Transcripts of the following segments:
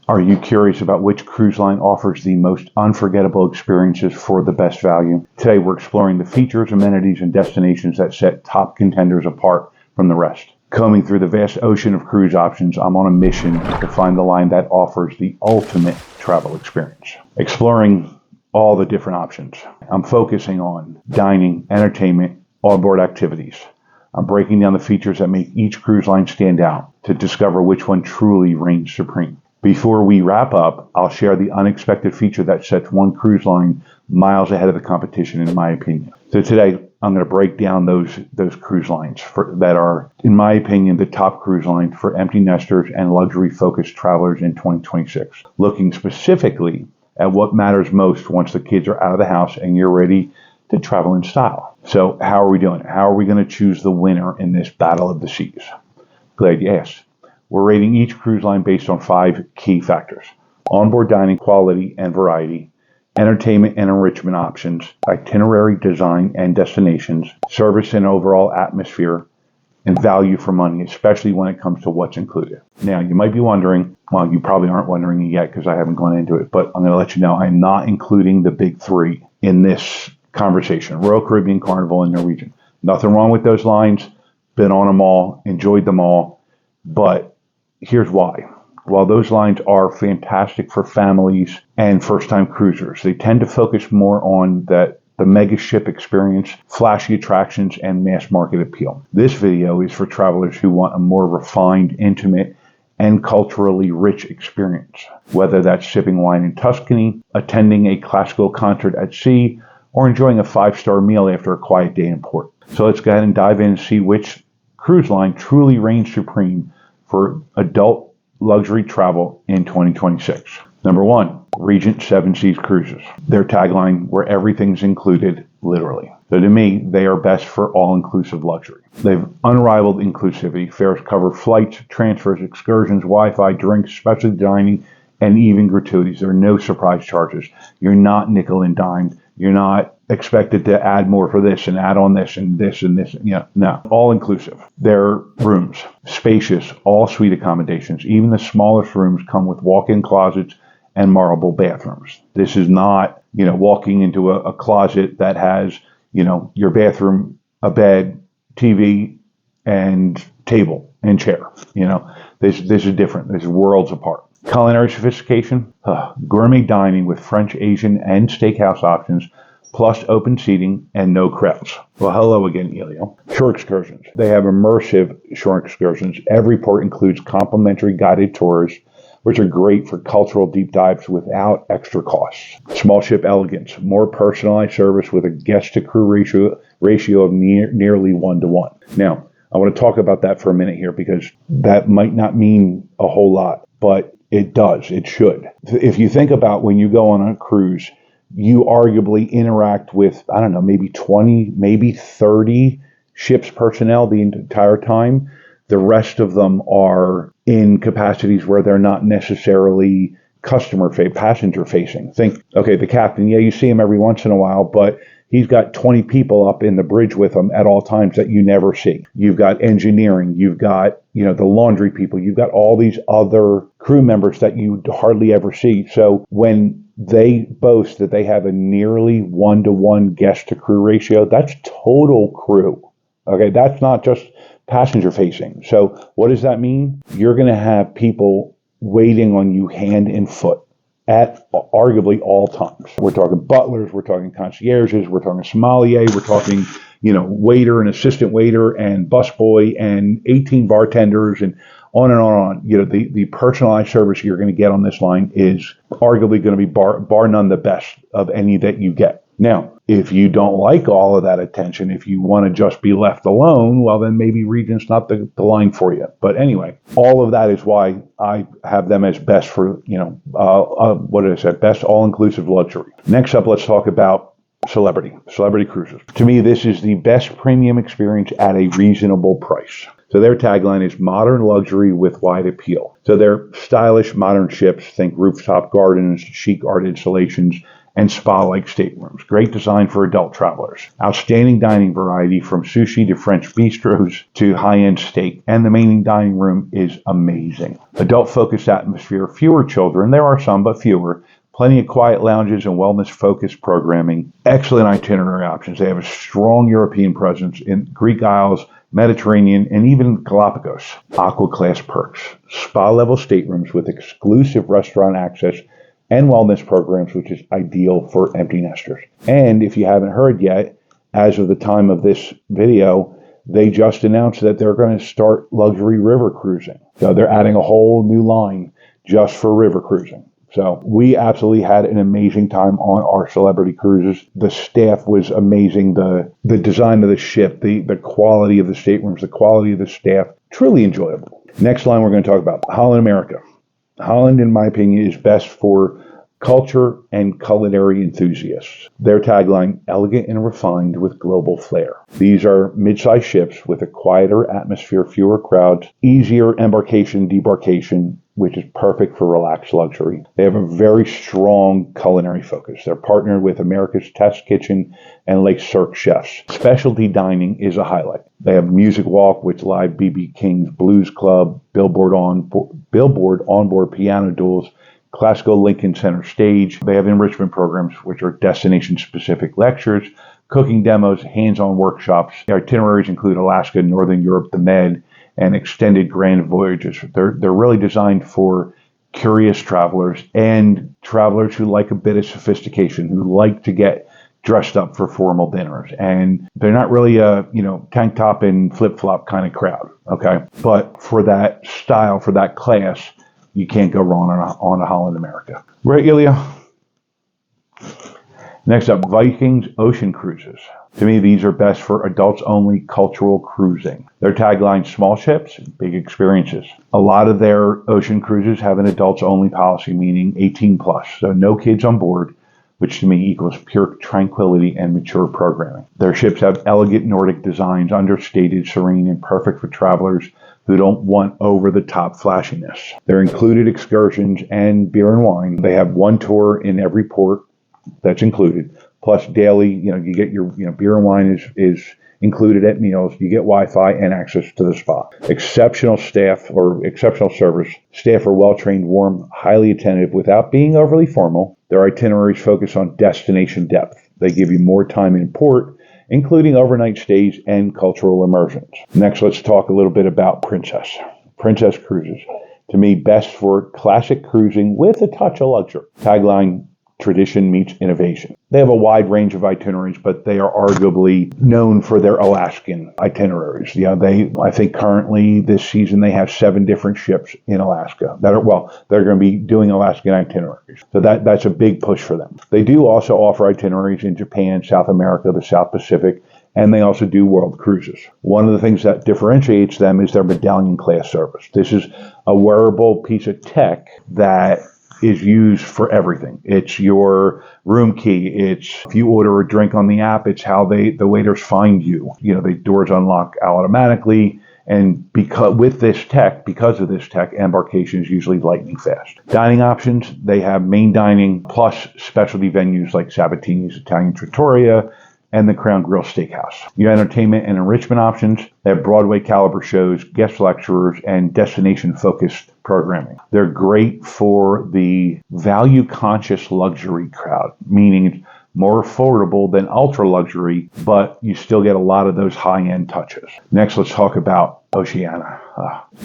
Are you curious about which cruise line offers the most unforgettable experiences for the best value? Today we're exploring the features, amenities, and destinations that set top contenders apart from the rest. Combing through the vast ocean of cruise options, I'm on a mission to find the line that offers the ultimate travel experience. Exploring all the different options. I'm focusing on dining, entertainment, onboard activities. I'm breaking down the features that make each cruise line stand out to discover which one truly reigns supreme. Before we wrap up, I'll share the unexpected feature that sets one cruise line miles ahead of the competition, in my opinion. So today, I'm going to break down those cruise lines that are, in my opinion, the top cruise line for empty nesters and luxury-focused travelers in 2026, looking specifically at what matters most once the kids are out of the house and you're ready to travel in style. So how are we doing it? How are we going to choose the winner in this battle of the seas? Glad you asked. We're rating each cruise line based on 5 key factors: onboard dining quality and variety, entertainment and enrichment options, itinerary design and destinations, service and overall atmosphere, and value for money, especially when it comes to what's included. Now, you might be wondering, well, you probably aren't wondering it yet because I haven't gone into it, but I'm going to let you know I'm not including the big 3 in this conversation: Royal Caribbean, Carnival, and Norwegian. Nothing wrong with those lines. Been on them all, enjoyed them all, but here's why. While those lines are fantastic for families and first-time cruisers, they tend to focus more on the mega ship experience, flashy attractions, and mass market appeal. This video is for travelers who want a more refined, intimate, and culturally rich experience, whether that's sipping wine in Tuscany, attending a classical concert at sea, or enjoying a 5-star meal after a quiet day in port. So let's go ahead and dive in and see which cruise line truly reigns supreme for adult luxury travel in 2026. Number 1, Regent Seven Seas Cruises. Their tagline, where everything's included, literally. So to me, they are best for all-inclusive luxury. They've unrivaled inclusivity. Fares cover flights, transfers, excursions, Wi-Fi, drinks, special dining, and even gratuities. There are no surprise charges. You're not nickel and dime. You're not expected to add more for this and add on this and this and this. No, all inclusive. Their rooms, spacious, all suite accommodations. Even the smallest rooms come with walk-in closets and marble bathrooms. This is not, walking into a closet that has, your bathroom, a bed, TV, and table and chair. This is different. This is worlds apart. Culinary sophistication, gourmet dining with French, Asian, and steakhouse options, plus open seating and no crowds. Well, hello again, Elio. Shore excursions. They have immersive shore excursions. Every port includes complimentary guided tours, which are great for cultural deep dives without extra costs. Small ship elegance, more personalized service with a guest-to-crew ratio of nearly 1-to-1. Now, I want to talk about that for a minute here because that might not mean a whole lot, but it does. It should. If you think about when you go on a cruise, you arguably interact with, maybe 20, maybe 30 ship's personnel the entire time. The rest of them are in capacities where they're not necessarily passenger facing. Think, okay, the captain, you see him every once in a while, but he's got 20 people up in the bridge with him at all times that you never see. You've got engineering, you've got, the laundry people, you've got all these other crew members that you hardly ever see. So when they boast that they have a nearly 1-to-1 guest to crew ratio, that's total crew. Okay, that's not just passenger facing. So what does that mean? You're going to have people waiting on you hand and foot at arguably all times. We're talking butlers, we're talking concierges, we're talking sommelier, we're talking, waiter and assistant waiter and busboy and 18 bartenders and on and on and on. The personalized service you're going to get on this line is arguably going to be bar none the best of any that you get. Now, if you don't like all of that attention, if you want to just be left alone, well, then maybe Regent's not the line for you. But anyway, all of that is why I have them as best for, best all-inclusive luxury. Next up, let's talk about Celebrity Cruises. To me, this is the best premium experience at a reasonable price. So their tagline is modern luxury with wide appeal. So they're stylish modern ships, think rooftop gardens, chic art installations, and spa-like staterooms. Great design for adult travelers. Outstanding dining variety from sushi to French bistros to high-end steak. And the main dining room is amazing. Adult-focused atmosphere, fewer children. There are some, but fewer. Plenty of quiet lounges and wellness-focused programming. Excellent itinerary options. They have a strong European presence in Greek Isles, Mediterranean, and even Galapagos. Aqua class perks. Spa-level staterooms with exclusive restaurant access and wellness programs, which is ideal for empty nesters. And if you haven't heard yet, as of the time of this video, they just announced that they're going to start luxury river cruising. So they're adding a whole new line just for river cruising. So we absolutely had an amazing time on our celebrity cruises. The staff was amazing. The design of the ship, the quality of the staterooms, the quality of the staff, truly enjoyable. Next line we're going to talk about, Holland America. Holland, in my opinion, is best for culture and culinary enthusiasts. Their tagline, elegant and refined with global flair. These are mid-sized ships with a quieter atmosphere, fewer crowds, easier embarkation, debarkation, which is perfect for relaxed luxury. They have a very strong culinary focus. They're partnered with America's Test Kitchen and Lake Cirque chefs. Specialty dining is a highlight. They have Music Walk, which live B.B. King's Blues Club, Billboard onboard piano duels, classical Lincoln Center stage. They have enrichment programs, which are destination-specific lectures, cooking demos, hands-on workshops. Their itineraries include Alaska, Northern Europe, the Med, and extended grand voyages. They're really designed for curious travelers and travelers who like a bit of sophistication, who like to get dressed up for formal dinners. And they're not really a, tank top and flip-flop kind of crowd, okay? But for that style, for that class, you can't go wrong on a Holland America. Right, Ilya? Next up, Viking's Ocean Cruises. To me, these are best for adults-only cultural cruising. Their tagline, small ships, big experiences. A lot of their ocean cruises have an adults-only policy, meaning 18 plus, so no kids on board, which to me equals pure tranquility and mature programming. Their ships have elegant Nordic designs, understated, serene, and perfect for travelers who don't want over-the-top flashiness. They're included excursions and beer and wine. They have one tour in every port that's included, plus daily, you get your, beer and wine is included at meals. You get Wi-Fi and access to the spa. Exceptional staff or exceptional service. Staff are well-trained, warm, highly attentive without being overly formal. Their itineraries focus on destination depth. They give you more time in port, including overnight stays and cultural immersions. Next, let's talk a little bit about Princess Cruises. To me, best for classic cruising with a touch of luxury. Tagline, tradition meets innovation. They have a wide range of itineraries, but they are arguably known for their Alaskan itineraries. I think currently this season they have 7 different ships in Alaska they're going to be doing Alaskan itineraries. So that's a big push for them. They do also offer itineraries in Japan, South America, the South Pacific, and they also do world cruises. One of the things that differentiates them is their medallion class service. This is a wearable piece of tech that is used for everything. It's your room key. It's if you order a drink on the app, it's how the waiters find you. The doors unlock automatically. And because of this tech, embarkation is usually lightning fast. Dining options, they have main dining plus specialty venues like Sabatini's Italian Trattoria and the Crown Grill Steakhouse. Your entertainment and enrichment options, they have Broadway caliber shows, guest lecturers, and destination-focused programming. They're great for the value-conscious luxury crowd, meaning it's more affordable than ultra-luxury, but you still get a lot of those high-end touches. Next, let's talk about Oceania.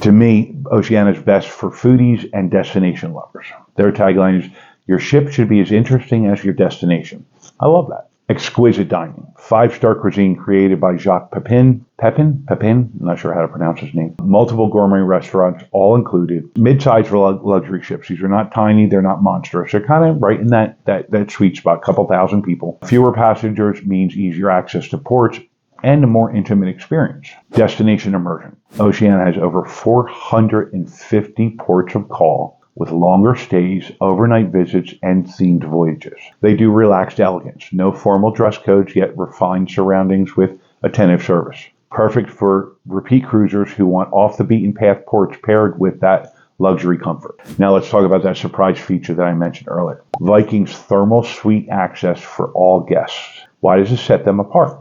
To me, Oceania is best for foodies and destination lovers. Their tagline is, your ship should be as interesting as your destination. I love that. Exquisite dining. 5-star cuisine created by Jacques Pepin, I'm not sure how to pronounce his name. Multiple gourmet restaurants, all included. Mid-sized luxury ships. These are not tiny, they're not monstrous. They're kind of right in that sweet spot, a couple thousand people. Fewer passengers means easier access to ports and a more intimate experience. Destination immersion. Oceania has over 450 ports of call, with longer stays, overnight visits, and themed voyages. They do relaxed elegance. No formal dress codes, yet refined surroundings with attentive service. Perfect for repeat cruisers who want off-the-beaten-path ports paired with that luxury comfort. Now let's talk about that surprise feature that I mentioned earlier. Viking's thermal suite access for all guests. Why does it set them apart?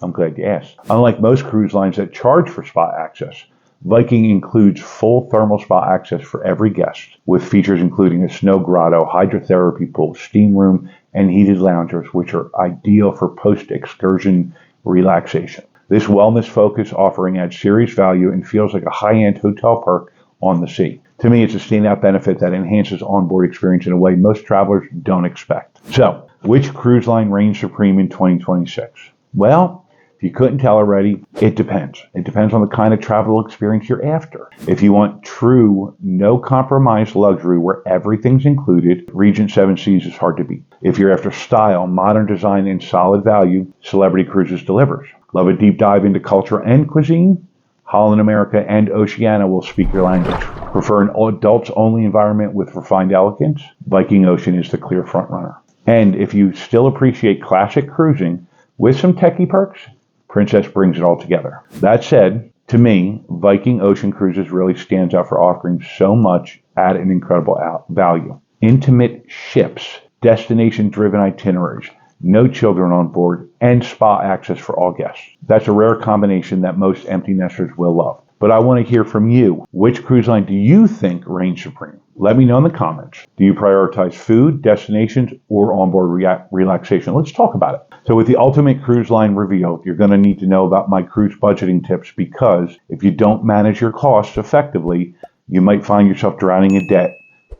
I'm glad you asked. Unlike most cruise lines that charge for spa access, Viking includes full thermal spa access for every guest, with features including a snow grotto, hydrotherapy pool, steam room, and heated loungers, which are ideal for post-excursion relaxation. This wellness-focused offering adds serious value and feels like a high-end hotel perk on the sea. To me, it's a standout benefit that enhances onboard experience in a way most travelers don't expect. So, which cruise line reigns supreme in 2026? Well, if you couldn't tell already, it depends. It depends on the kind of travel experience you're after. If you want true, no-compromise luxury where everything's included, Regent Seven Seas is hard to beat. If you're after style, modern design, and solid value, Celebrity Cruises delivers. Love a deep dive into culture and cuisine? Holland America and Oceania will speak your language. Prefer an adults-only environment with refined elegance? Viking Ocean is the clear frontrunner. And if you still appreciate classic cruising with some techie perks, Princess brings it all together. That said, to me, Viking Ocean Cruises really stands out for offering so much at an incredible value. Intimate ships, destination-driven itineraries, no children on board, and spa access for all guests. That's a rare combination that most empty nesters will love. But I want to hear from you. Which cruise line do you think reigns supreme? Let me know in the comments. Do you prioritize food, destinations, or onboard relaxation? Let's talk about it. So with the ultimate cruise line reveal, you're going to need to know about my cruise budgeting tips, because if you don't manage your costs effectively, you might find yourself drowning in debt,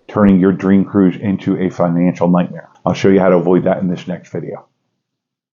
turning your dream cruise into a financial nightmare. I'll show you how to avoid that in this next video.